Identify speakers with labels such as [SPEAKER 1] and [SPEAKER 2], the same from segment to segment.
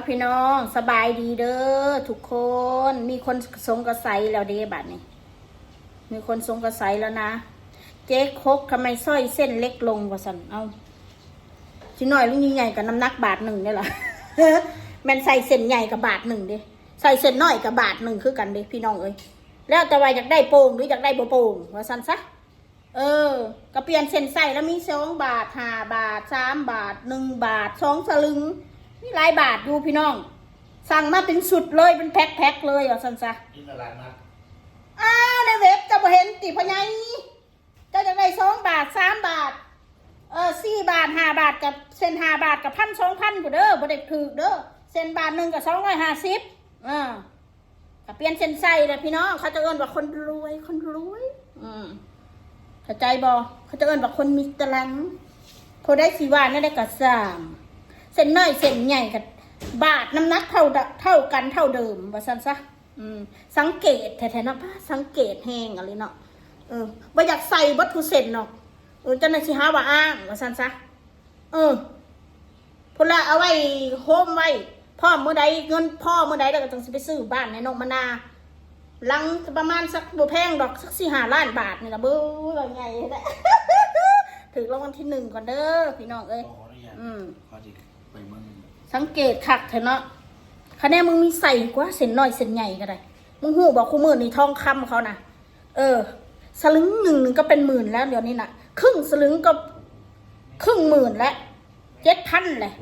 [SPEAKER 1] พี่น้องสบายดีเด้อทุกคนมีคนสงกระใสแล้วเด้บัดนี้มีคนสงกระใสแล้วนะเจ๊คกทำไมสร้อยเส้นเล็กลงวะสันเอาชิ้นหน่อยลูกใหญ่กับน้ำหนัก1 บาทเนี่ยหรอ แมันใส่เส้นใหญ่กับบ1 บาทเด้ใส่เส้นน้อยกับบ1 บาทคือกันเด้พี่น้องเอ้ยแล้วแต่ว่าอยากได้โป่งหรืออยากได้บ่โป่งวะสันซะก็เปลี่ยนเส้นใส่แล้วมี2 บาท5 บาท3 บาท1 บาท2 สลึงนี่หลายบาทดูพี่น้องสั่งมาเป็นสุดเลยเป็นแพ็คเลยเหรอสันซะ
[SPEAKER 2] กินอะไรนะ
[SPEAKER 1] ในเว็บจะบ่เห็นติพะไงเจ้าจะได้2 บาท3 บาท4 บาท5 บาทกับเส้น5 บาทกับ1,000 2,000กูเด้อบ่ได้ถูกเด้อเส้นบาท1กับ250ก็เปลี่ยนเส้นใส่เลยพี่น้องเขาจะเอิ้นว่าคนรวยเข้าใจบ่เขาจะเอิ้นว่าคนมีตะลังพอได้สิว่านั่นได้ก็3เส้นน้อยเส้นใหญ่กับบาทน้ำหนักเท่ากันเท่าเดิมว่าซั่นซะสังเกตแท้ๆเนาะสังเกตแห้งอะไรเนาะบ่อยากใส่วัตถุเส้นเนาะเจ้าหน้าที่หาว่าอ้างว่าซั่นซะพุ่นละเอาไว้โฮมไว้พ่อมื้อใดเงินพ่อมื้อใดแล้วก็ต้องสิไปซื้อบ้านในนองมะนาหลังประมาณสักบ่แพงดอกสัก4-5 ล้านบาทนี่ล่ะเบ้อใหญ่แหละถึงรางวัลที่1ก่อนเด้อพี่น้องเอ้ยสังเกตคักเถอะเนาะคะแนนมึงมีใส่กว่าเส้นน้อยเส้นใหญ่ก็ได้มึงหูบอกคู่มือนี่ทองคำเขานะสลึง1ก็เป็น10,000แล้วเดี๋ยวนี้นะครึ่งสลึงก็ครึ่ง10,000แล้ว7,000เลย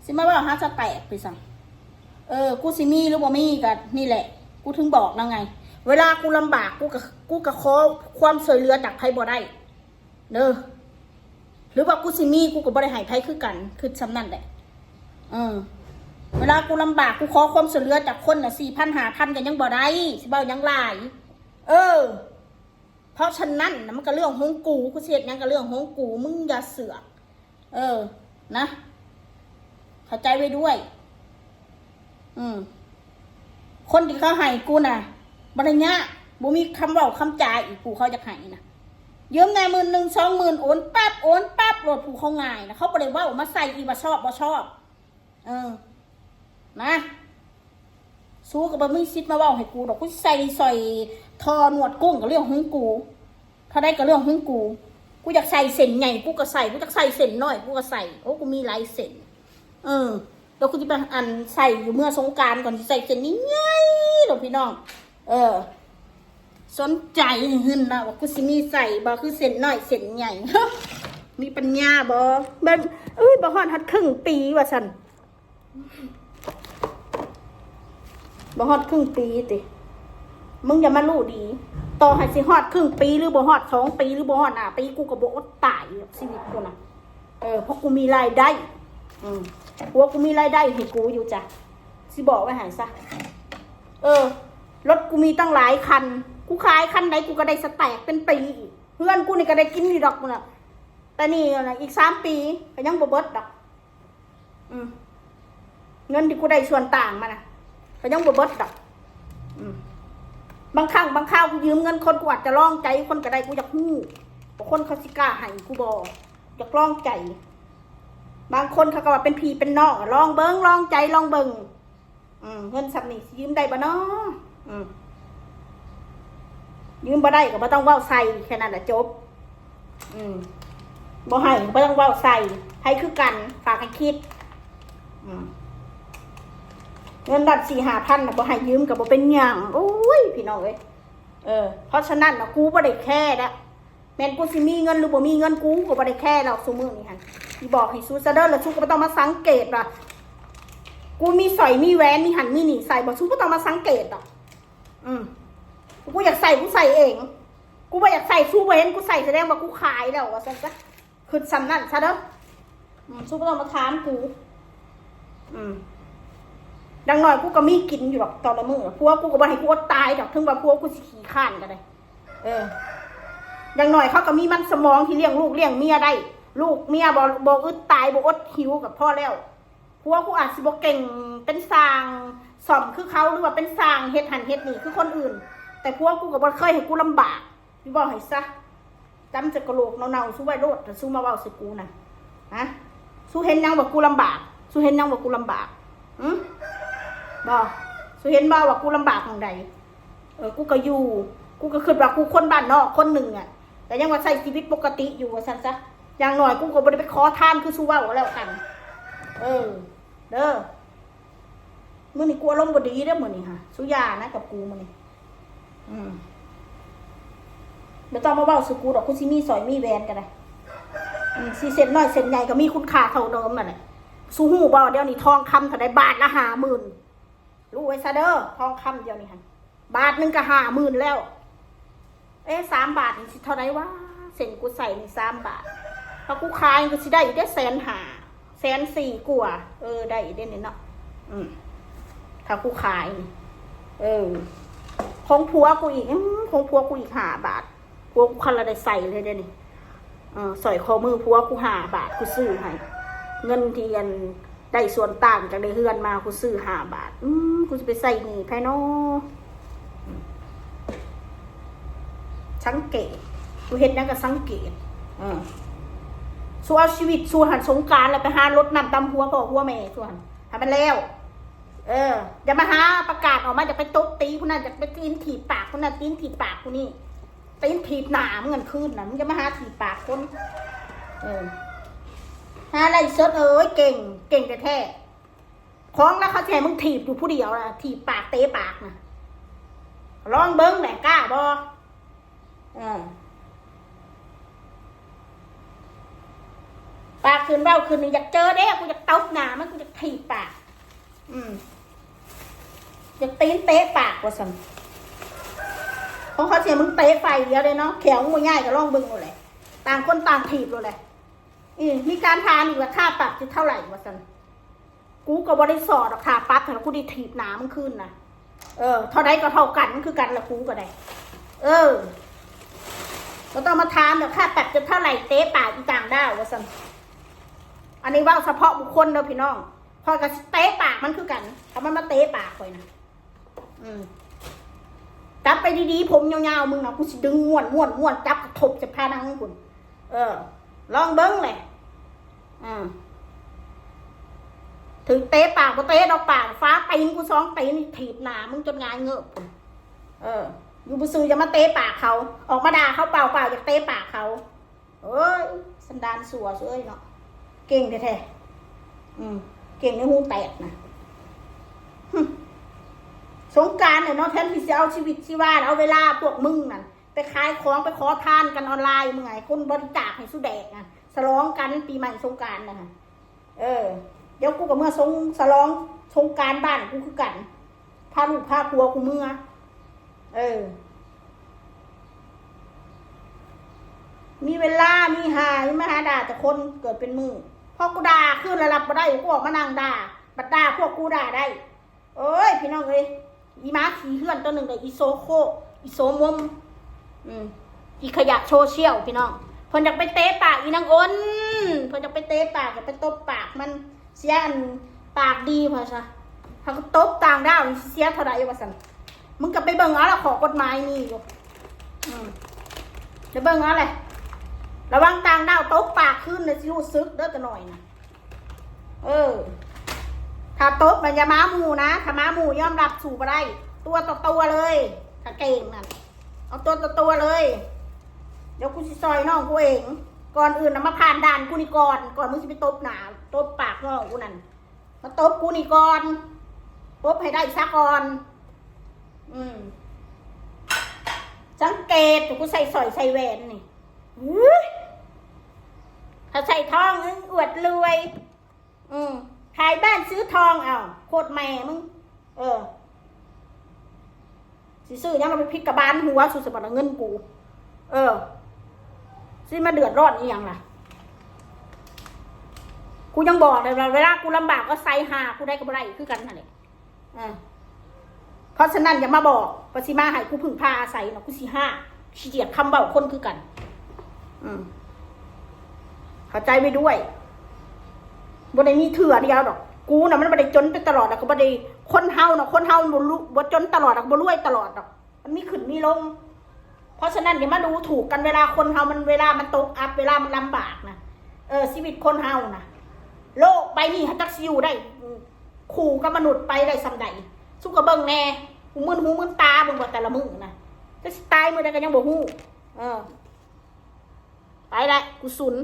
[SPEAKER 1] สิมาว่าหาจะแตกไปสั่งกูสิมีหรือบ่มีกันนี่แหละกูถึงบอกแล้วไงเวลากูลำบากกูก็ขอความช่วยเหลือจากใครบ่ได้เด้อหรือว่ากูสิมีกูก็บ่ได้ให้ไผคือกันคือสำนั่นแหละเวลากูลำบากกูขอความช่วยเหลือจากคนน่ะ4,000 5,000กันยังบ่ได้สิเบ้ายังหลายเพราะฉะนั้นมันก็เรื่องของกูเสียดยังก็เรื่องของกูมึงอย่าเสือกนะเข้าใจไว้ด้วยคนที่เขาให้กูน่ะบ่ได้ยะบ่มีคำเว้าคำจาอีกกูเขาจะให้นะยืมไง10,000 20,000โอนปั๊บโหลดผู้เขาง่ายนะเขาบ่ได้เว้ามาใส่อีบ่ชอบนะสู้กับบ่มีสิทธิ์มาเว้าให้กูดอกกูใส่สอยทอหนวดกุ้งกับเรื่องของกูถ้าได้กับเรื่องของกูอยากใส่เส้นใหญ่กูก็ใส่กูอยากใส่เส้นน้อยกูก็ใส่โอ้กูมีหลายเส้นแล้วกูจะไปใส่อยู่เมื่อสงกรานต์ก่อนใส่เส้นนี้ไงหรอพี่น้องสนใจหึ่นนะว่ากูสิมีใส่บ่คือเส้นน้อยเส้นใหญ่ มีปัญญาบ่แบบบ่ฮอดครึ่งปีว่าซั่นบ่ฮอดครึ่งปีติมึงอย่ามารู้ดีต่อให้สิฮอดครึ่งปีหรือบ่ฮอด2 ปีหรือบ่ฮอดปีกูก็บ่อดตายชีวิตกูน่ะเพราะกูมีรายได้หัวกูมีรายได้ให้กูอยู่จ้ะสิบอกไว้ให้ซะรถกูมีตั้งหลายคันกูขายคันใดกูก็ได้สแต็กเป็นปีอีกเพื่อนกูนี่ก็ได้กินนี่ดอกมึงน่ะแต่นี่นะอีก3 ปีก็ยังบ่เบิดดอกเงินที่กูได้ส่วนต่างมานะก็ยังบ่เบิดดอกบางครั้งบางคราวกูยืมเงินคนกูอาจจะลองใจคนก็ได้กูอยากฮู้บางคนเขาสิกล้าให้กูบ่อยากลองใจบางคนเขาก็ว่าเป็นพี่เป็นน้องลองเบิ้งลองใจลองเบิ้งเงินสับนี่ยืมได้บ่เนาะยืมบ่ได้ก็บ่ต้องเว้าใส่แค่นั้นแหละจบบ่ให้บ่ต้องเว้าใส่ให้คือกันฝากให้คิดเงินดัด4-5 พันน่ะบ่ให้ยืมก็บ่เป็นหยังโอ้ยพี่น้องเอ้ยเพราะฉะนั้นน่ะกูบ่ได้แค่ละแม่นกูสิมีเงินหรือบ่มีเงินกูก็บ่ได้แค่หรอกซุมื้อนี้หั่นสิบอกให้สู้ซะเด้อแล้วสู้ก็บ่ต้องมาสังเกตว่ากูมีสร้อยมีแหวนมีหันมีนี่ใส่บ่สู้ก็ต้องมาสังเกตดอกกูอยากใส่กูใส่เองกูบ่อยากใส่สู้บ่เห็นกูใส่แสดงว่ากูขายแล้วว่าซั่นซะคือซ้ำนั่นซะเด้อสู้ก็ต้องมาถามกูดังหน่อยกูก็มีกินอยู่หรอกตอนละมื้อผัวกูก็บ่ให้กูอดตายดอกถึงว่าผัวกูสิขี้ข้านก็ได้อย่างหน่อยเขาก็มีมันสมองที่เลี้ยงลูกเลี้ยงเมียได้ลูกเมียบ่อึดตายบ่อดหิวกับพ่อแล้วผัวกูอาจสิบ่เก่งเป็นสร้างซ่อมคือเขาหรือว่าเป็นสร้างเฮ็ดหันเฮ็ดนี่คือคนอื่นแต่ผัวกูก็บ่เคยให้กูลำบากสิบอกให้ซะจำจะกระโหลกเน่าๆสู้ไว้โลดแต่สู้มาเว้าใส่กูน่ะฮะสู้เห็นยังว่ากูลำบาก สู้เห็นยังว่ากูลำบากบ่สู้เห็นบ่ว่ากูลำบากของใดกูก็อยู่กูก็คิดว่ากูคนบ้านนอกคนหนึ่งอ่ะแต่ยังว่าใช้ชีวิตปกติอยู่ว่าซั่นซะอย่างหน่อยกูก็บ่ได้ไปขอทานคือสู้เว้าแล้วกันเด้อมื้อนี้กูอารมณ์บ่ดีเด้อมื้อนี้ค่ะสู้ยานะกับกูมื้อนี้ไม่ต้องมาเว้าสู่กูดอกกูสิมีสอยมีแหวนก็ได้สิเส้นน้อยเส้นใหญ่ก็มีคุณค่าเท่าเดิมนั่นแหละสู้หูบ่เดี๋ยวนี้ทองคำเท่าใดบาทละ50,000รู้ไว้ซะเด้อทองคำเดียวนี่ค่ะบาทนึงก็50,000แล้ว3 บาทนี่สิเท่าไหร่วะเส้นกูใส่นี่3 บาทพอกูขายก็สิได้อยู่ได้150,000 140,000กว่าได้อีกเด้นี่เนาะถ้ากูขายของผัวกูอีกของผัวกูอีก5 บาทผัวกูคันละได้ใส่เลยเด้นี่สอยคอมือผัวกู5 บาทกูซื้อให้เงินที่กันได้ส่วนต่างจากได้เฮือนมากูซื้อ5 บาทกูจะไปใส่หนี้ไผเนาะสังเกตกูเห็นนั่นก็สังเกตสู้เอาชีวิตสู้หันสงกรานต์แล้วไปหารถนำตำหัวพ่อหัวแม่สู้หันทำมันแล้วอย่ามาหาประกาศออกมาจะไปตบตีคุณนั่นจะไปตีนถีบปากคุณนั่นตีนถีบปากคุณนี่ตีนถีบหนามเงินคืนนะมึงจะมาหาถีบปากคนหาอะไรเซิร์ชเก่งแต่แท้ของแล้วเขาแทนมึงถีบอยู่ผู้เดียวนะถีบปากเตะปากนะลองเบิ้งแหละกล้าบอปากคืนเบ้าคืนนึงอยากเจอเด้กูอยากตบหนามันกูอยากถีบปากอยากตีนเตะปากว่าสั่นเพราะเขาเสียมึงเตะไฟเดียวเลยเนาะแขวมึงง่ายกับร่องบึงเลยต่างคนต่างถีบเลยมีการทานอีกว่าค่าปรับจะเท่าไหร่ว่าสั่นกูก็บริสอดค่าปรับแต่กูได้ถีบหนามันขึ้นนะเท่าใดก็เท่ากันมันคือกันละกูก็ได้เราต้องมาทานแบบค่าปรับจะเท่าไหร่เตะปากอีต่างได้ว่าสั่นอันนี้ว่าเฉพาะบุคคลเด้อพี่น้องพอกับเตะปากมันคือกันเอามันมาเตะปากคอยนะจับไปดีๆผมยาวๆมึงนะกูสิดึงม้วนจับกระทบจะพานังคุณลองเบิ้งเลยถึงเตะปากก็เตะดอกปากฟ้าตีนกู2 ตีนถีบหนามึงจนงานเงือบคุณอยู่บุษือจะมาเตะปากเขาออกมาด่าเขาเปล่าจะเตะปากเขาสันดานสัวเอ้ยเนาะเก่งแท้ๆเก่งในหูแตกนะสงกรานต์เนี่ยเนาะแทนที่จะเอาชีวิตชีวาเอาเวลาพวกมึงนั่นไปขายของไปขอทานกันออนไลน์มึงไงคนบริจาคให้สุแดกนะฉลองกันปีใหม่สงกรานต์นะเดี๋ยวกูกับเมื่อฉลองสงกรานต์บ้านกูคือกันพาลูกพาผัวกูเมื่อมีเวลามีหาไม่หาด่าแต่คนเกิดเป็นมือพอกูด่าขึ้นระดับมาได้กูออกมานั่งด่าบัดด่าพวกกูด่าได้พี่น้องอีม้าขี่เฮือนตัวหนึ่งกับอีโซโคอีโซมมอีขยะโซเชียลพี่น้องเพิ่นอยากไปเตะปากอีนางอ้นเพิ่นอยากไปเตะปากอยากไปตบปากมันเสียอันปากดีพอซะถ้าก็ตบต่างดาวเสียเท่าไหร่วะสันมึงกับไปเบิ่งอะไรขอกฎหมายนี่อยู่จะเบิ่งอะไรระวังต่างดาวตบปากขึ้นเลยสิรู้สึกเด้อกันหน่อยนะถ้าตบมันอย่าม้าหมูนะถ้าม้าหมูย่อมรับสู่ไปได้ตัวต่อตัวเลยถ้าเก่งนั่นเอาตัวต่อตัวเลยเดี๋ยวกูสิซอยน้องกูเองก่อนอื่นนะมาผ่านด่านกูนี่ก่อนมึงสิไปตบหนาตบปากน้องกูนั่นมาตบกูนี่ก่อนตบให้ได้ซะก่อนสังเกตกูใส่สอยใส่แหวนนี่ถ้าใส่ทองอวดรวยขายบ้านซื้อทองโคตรแม่มึงสิซื้อยังมาไปพิกกระบาลหัวสุดสบัดเงินกูสิมาเดือดร้อนอีหยังล่ะกูยังบอกเลยเวลากูลำบากก็ใส่หากูได้กับไรคือกันนั่นแหละเพราะฉะนั้นอย่ามาบอกปสิมาให้กูพึ่งพาอาศัยเนาะกูสิห้าขี้เกียจคำเบาคนคือกันเข้าใจไปด้วยบ่ได้มีเถื่อเดียวดอกกูน่ะมันบ่ได้จนไปตลอดดอกก็บ่ได้คนเฮาเนาะคนเฮาบ่จนตลอดดอกบ่รวยตลอดดอกมันมีขึ้นมีลงเพราะฉะนั้นอย่ามาดูถูกกันเวลาคนเฮามันเวลามันตกอับเวลามันลำบากนะชีวิตคนเฮานะ โลกใบนี้ฮัตักซิวได้ขู่กับมนุษย์ไปได้สำใดสู้กับเบิ่งแน่หูมึนตาเบิ่งว่าแต่ละมือนะจะตายมือใดก็ยังบ่ฮู้ไปละกูสุน